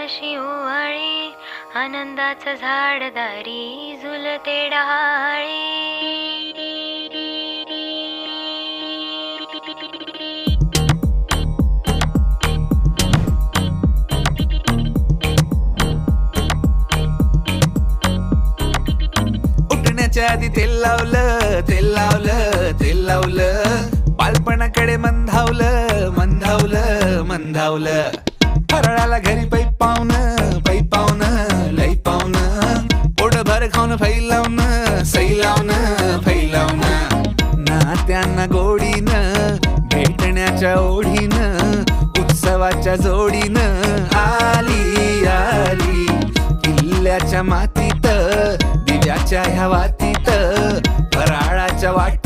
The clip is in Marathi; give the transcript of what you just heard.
अशी ओवाळी, आनंदाचं झाडदारी झुलते डहाळी. उठण्याच्या आधी तेल लावलं, तेल लावलं, तेल लावलं. बालपणाकडे मंदावलं, मंदावलं, मंदावलं. फराळाला घरी पैप पाहुणं, पैप पाहुणं, लई पाहुणं. पोटभर खाऊन फैलावणं, सैलावणं, फैलावणं. नात्यांना गोडीनं, भेटण्याच्या ओढीनं, उत्सवाच्या जोडीनं आली आली. किल्ल्याच्या मातीत, दिव्याच्या ह्या वातीत, फराळाच्या वाट